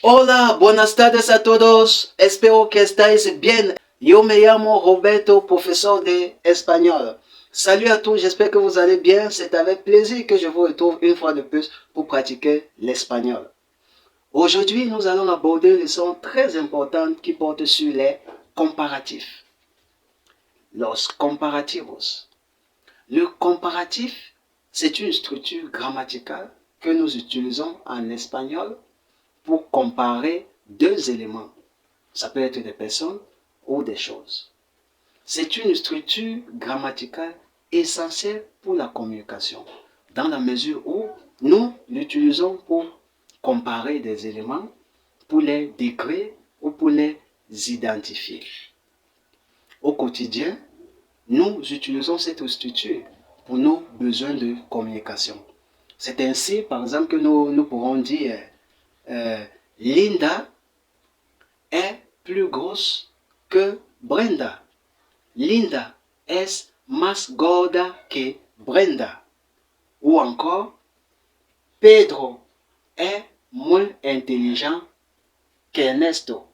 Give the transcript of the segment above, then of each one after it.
Hola, buenas tardes a todos. Espero que estáis bien. Yo me llamo Roberto, professeur de espagnol. Salut à tous, j'espère que vous allez bien. C'est avec plaisir que je vous retrouve une fois de plus pour pratiquer l'espagnol. Aujourd'hui, nous allons aborder une leçon très importante qui porte sur les comparatifs. Los comparativos. Le comparatif, c'est une structure grammaticale que nous utilisons en espagnol pour comparer deux éléments. Ça peut être des personnes ou des choses. C'est une structure grammaticale essentielle pour la communication, dans la mesure où nous l'utilisons pour comparer des éléments, pour les décrire ou pour les identifier. Au quotidien, nous utilisons cette structure pour nos besoins de communication. C'est ainsi, par exemple, que nous pourrons dire Linda est plus grosse que Brenda. Linda es más gorda que Brenda. Ou encore, Pedro est moins intelligent qu'Ernesto.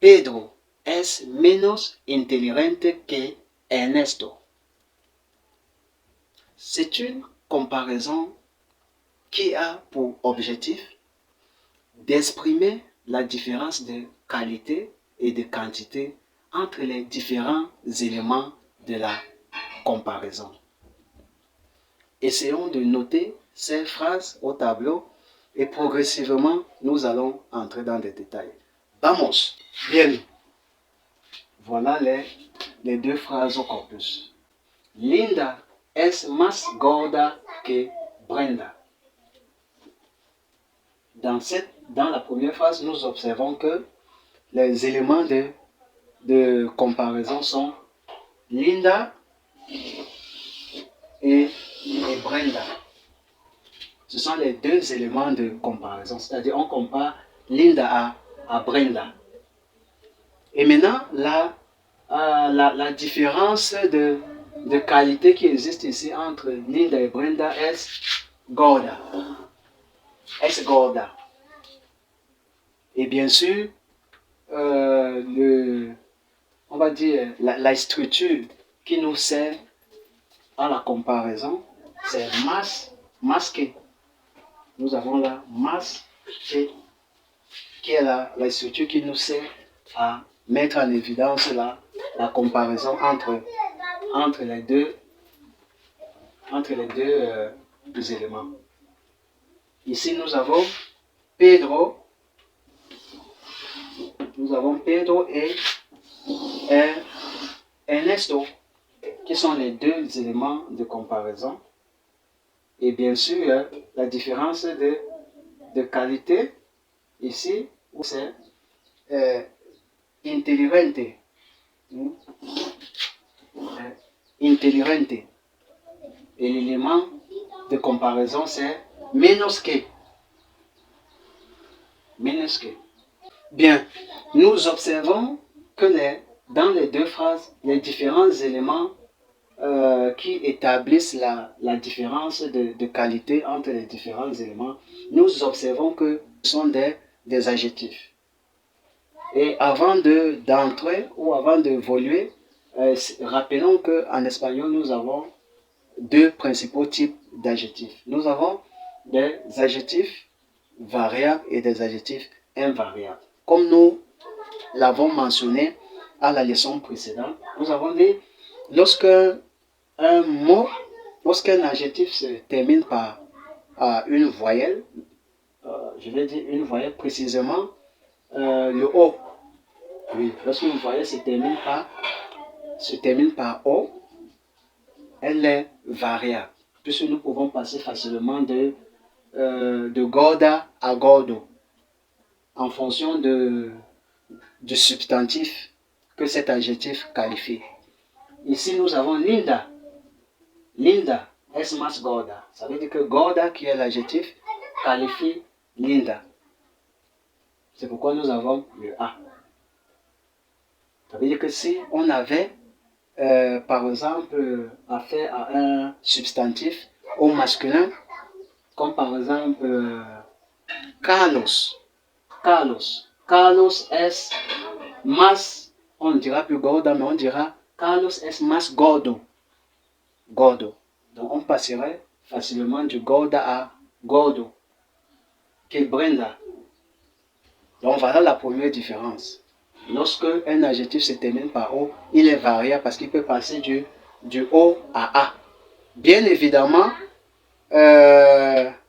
Pedro es menos inteligente que Ernesto. C'est une comparaison qui a pour objectif d'exprimer la différence de qualité et de quantité entre les différents éléments de la comparaison. Essayons de noter ces phrases au tableau et progressivement nous allons entrer dans des détails. Vamos! Bien. Voilà les deux phrases au corpus. Linda es más gorda que Brenda. Dans la première phrase, nous observons que les éléments de comparaison sont Linda et Brenda. Ce sont les deux éléments de comparaison, c'est-à-dire on compare Linda à Brenda. Et maintenant, la différence de qualité qui existe ici entre Linda et Brenda est gorda. Es gorda. Et bien sûr, on va dire la structure qui nous sert à la comparaison, c'est masqué. Nous avons la masse qui est la structure qui nous sert à mettre en évidence la comparaison entre les deux éléments. Ici, nous avons Pedro et Ernesto, qui sont les deux éléments de comparaison. Et bien sûr, la différence de qualité, ici, c'est intelligente. Intelligente. Et l'élément de comparaison, c'est menos que. Menos que. Bien, nous observons que dans les deux phrases, les différents éléments qui établissent la différence de qualité entre les différents éléments, nous observons que ce sont des adjectifs. Et avant d'entrer ou avant d'évoluer, rappelons qu'en espagnol, nous avons deux principaux types d'adjectifs. Nous avons des adjectifs variables et des adjectifs invariables. Comme nous l'avons mentionné à la leçon précédente, nous avons dit lorsqu'un adjectif se termine par une voyelle, je vais dire une voyelle précisément, le O. Oui, lorsqu'une voyelle se termine par O, elle est variable, puisque nous pouvons passer facilement de gorda à gordo, en fonction du substantif que cet adjectif qualifie. Ici, nous avons Linda. Linda es más gorda. Ça veut dire que gorda, qui est l'adjectif, qualifie Linda. C'est pourquoi nous avons le A. Ça veut dire que si on avait, par exemple, affaire à un substantif au masculin, comme par exemple Carlos. Carlos. Carlos es más, on dira plus gorda, mais on dira Carlos es más gordo. Gordo. Donc on passerait facilement du gorda à gordo. Que Brenda. Donc voilà la première différence. Lorsque un adjectif se termine par O, il est variable parce qu'il peut passer du O à A. Bien évidemment,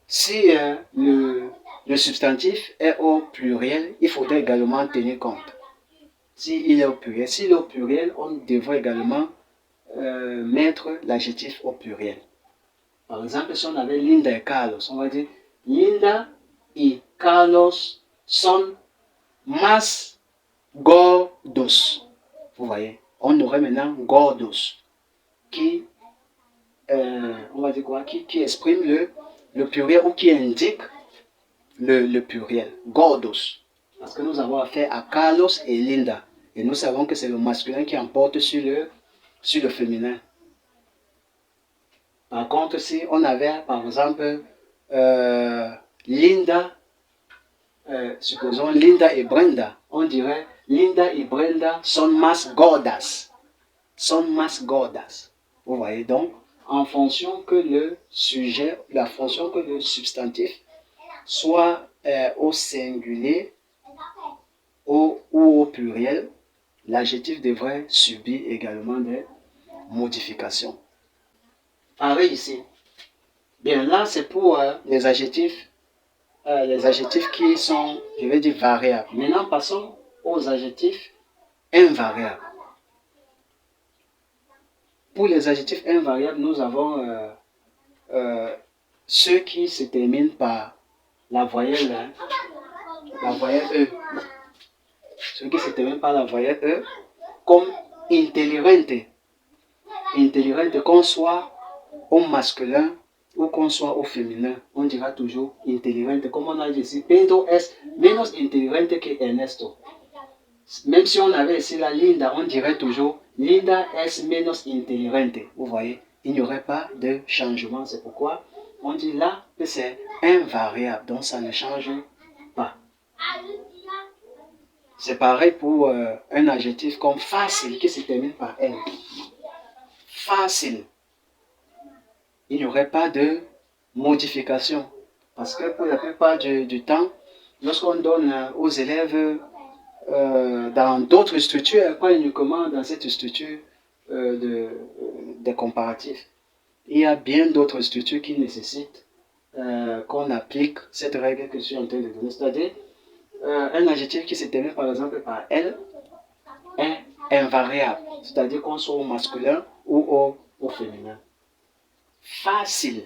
si le substantif est au pluriel, il faudrait également tenir compte. S'il est au pluriel, on devrait également mettre l'adjectif au pluriel. Par exemple, si on avait Linda et Carlos, on va dire Linda y Carlos son más gordos. Vous voyez, on aurait maintenant gordos qui, on va dire quoi, qui exprime le pluriel ou qui indique le pluriel, gordos. Parce que nous avons affaire à Carlos et Linda. Et nous savons que c'est le masculin qui emporte sur le féminin. Par contre, si on avait, par exemple, Linda, supposons Linda et Brenda, on dirait Linda et Brenda son más gordas. Son más gordas. Vous voyez donc, en fonction que le sujet, la fonction que le substantif soit au singulier ou au pluriel, l'adjectif devrait subir également des modifications. Pareil ici. Bien, là, c'est pour les adjectifs qui sont, je vais dire, variables. Maintenant, passons aux adjectifs invariables. Pour les adjectifs invariables, nous avons ceux qui se terminent par la voyelle E. Ceux qui se terminent par la voyelle E, comme intelligente. Intelligente, qu'on soit au masculin ou qu'on soit au féminin, on dira toujours intelligente. Comme on a dit ici, Pedro es menos inteligente que Ernesto. Même si on avait ici la Linda, on dirait toujours Linda es menos inteligente. Vous voyez, il n'y aurait pas de changement. C'est pourquoi on dit là que c'est invariable. Donc ça ne change pas. C'est pareil pour un adjectif comme facile qui se termine par L. Facile. Il n'y aurait pas de modification. Parce que pour la plupart du temps, lorsqu'on donne aux élèves dans d'autres structures, pas uniquement dans cette structure des comparatifs, il y a bien d'autres structures qui nécessitent qu'on applique cette règle que je suis en train de donner. C'est-à-dire, un adjectif qui se termine par exemple par L est invariable. C'est-à-dire qu'on soit au masculin ou au féminin. Facile.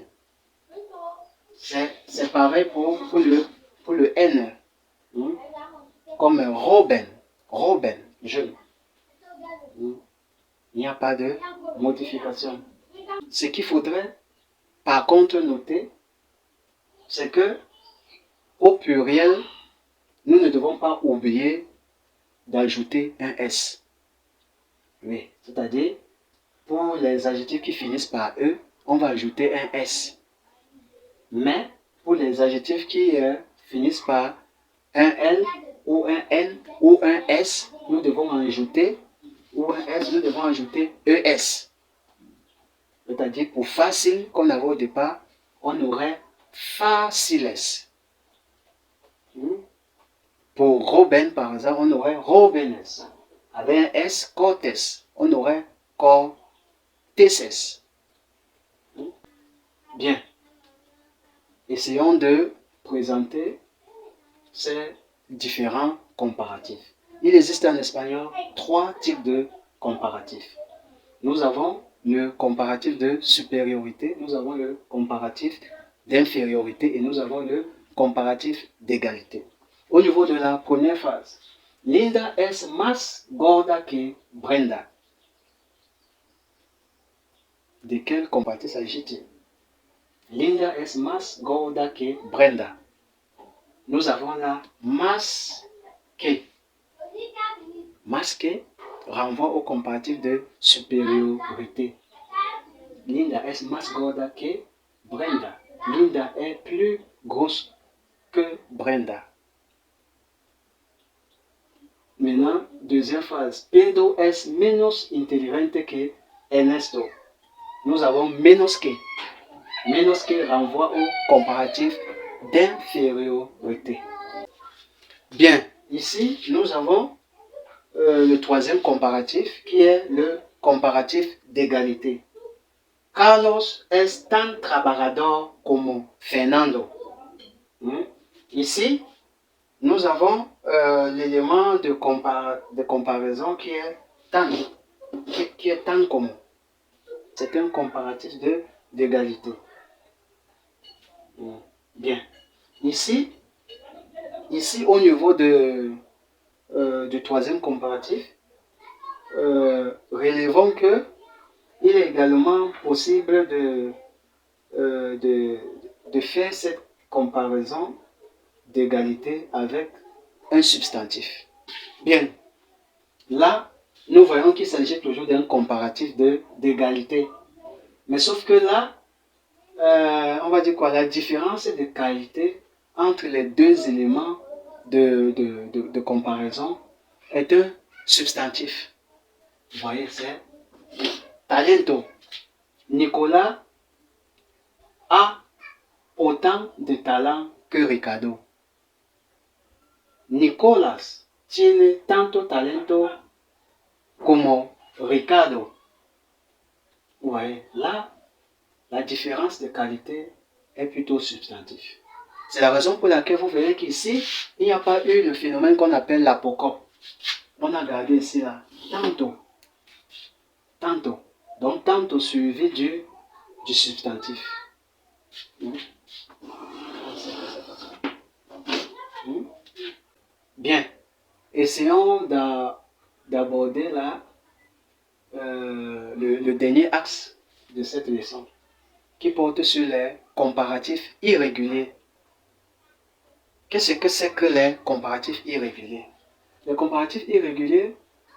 C'est pareil pour le N. Comme Robin, jeune. Il n'y a pas de modification. Ce qu'il faudrait par contre noter, c'est que au pluriel, nous ne devons pas oublier d'ajouter un S. Oui, c'est-à-dire, pour les adjectifs qui finissent par E, on va ajouter un S. Mais pour les adjectifs qui finissent par un L ou un N ou un S, nous devons ajouter, ou un S, nous devons ajouter ES. C'est-à-dire pour facile qu'on avait au départ, on aurait faciles. Pour Robin, par exemple, on aurait Robines. Avec un S, cortes. On aurait corteses. Bien. Essayons de présenter ces différents comparatifs. Il existe en espagnol 3 types de comparatifs. Nous avons le comparatif de supériorité, nous avons le comparatif d'infériorité et nous avons le comparatif d'égalité. Au niveau de la première phase, Linda es más gorda que Brenda. De quel comparatif s'agit-il? Linda es más gorda que Brenda. Nous avons là más que. Más que renvoie au comparatif de supériorité. Linda es más gorda que Brenda. Linda est plus grosse que Brenda. Maintenant, deuxième phrase. Pedro es menos inteligente que Ernesto. Nous avons menos que. Menos que renvoie au comparatif d'infériorité. Bien, ici, nous avons le troisième comparatif qui est le comparatif d'égalité. Carlos es tan trabajador como Fernando. Ici, nous avons l'élément de comparaison qui est tan, qui est tan como. C'est un comparatif d'égalité. Bien. Ici, au niveau du troisième comparatif, relevons que il est également possible de faire cette comparaison d'égalité avec un substantif. Bien, là, nous voyons qu'il s'agit toujours d'un comparatif d'égalité. Mais sauf que là, on va dire quoi, la différence de qualité entre les deux éléments de comparaison est un substantif. Vous voyez, c'est talento. Nicolas a autant de talent que Ricardo. Nicolas tiene tanto talento como Ricardo. Vous voyez, là, la différence de qualité est plutôt substantif. C'est la raison pour laquelle vous verrez qu'ici, il n'y a pas eu le phénomène qu'on appelle l'apocope. On a gardé ici là, tanto. Tanto. Donc, tanto suivi du substantif. Bien. Essayons d'aborder là le dernier axe de cette leçon qui porte sur les comparatifs irréguliers. Qu'est-ce que c'est que les comparatifs irréguliers? Les comparatifs irréguliers,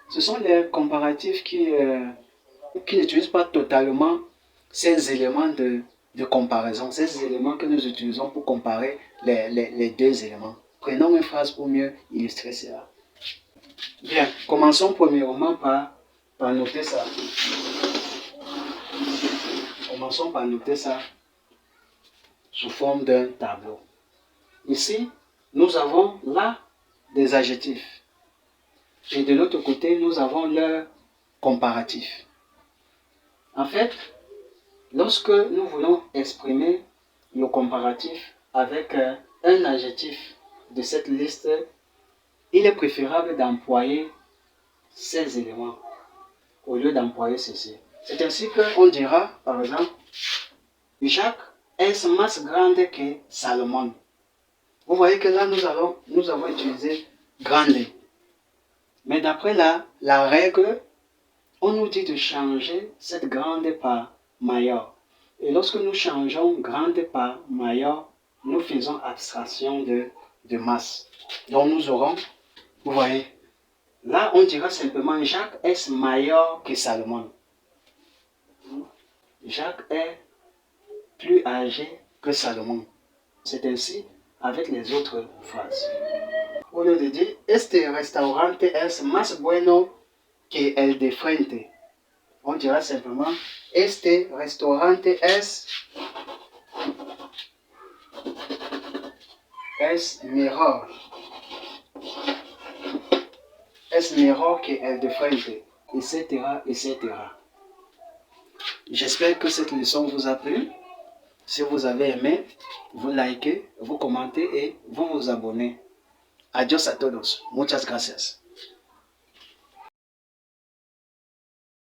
ce sont les comparatifs qui n'utilisent pas totalement ces éléments de comparaison, ces éléments que nous utilisons pour comparer les deux éléments. Prenons une phrase pour mieux illustrer cela. Bien, commençons premièrement par noter ça. Commençons par noter ça sous forme d'un tableau. Ici, nous avons là des adjectifs. Et de l'autre côté, nous avons leur comparatif. En fait, lorsque nous voulons exprimer le comparatif avec un adjectif de cette liste, il est préférable d'employer ces éléments au lieu d'employer ceci. C'est ainsi qu'on dira, par exemple, Jacques es más grande que Salomon. Vous voyez que là, nous avons utilisé grande. Mais d'après la règle, on nous dit de changer cette grande par mayor. Et lorsque nous changeons grande par mayor, nous faisons abstraction de masse. Donc nous aurons, vous voyez, là on dira simplement Jacques est mayor que Salomon. Jacques est plus âgé que Salomon. C'est ainsi avec les autres phrases. Au lieu de dire este restaurante es más bueno que el de frente, on dira simplement este restaurante es mejor. Es mejor que el de frente, etc., etc. J'espère que cette leçon vous a plu. Si vous avez aimé, vous likez, vous commentez et vous vous abonnez. Adiós a todos. Muchas gracias.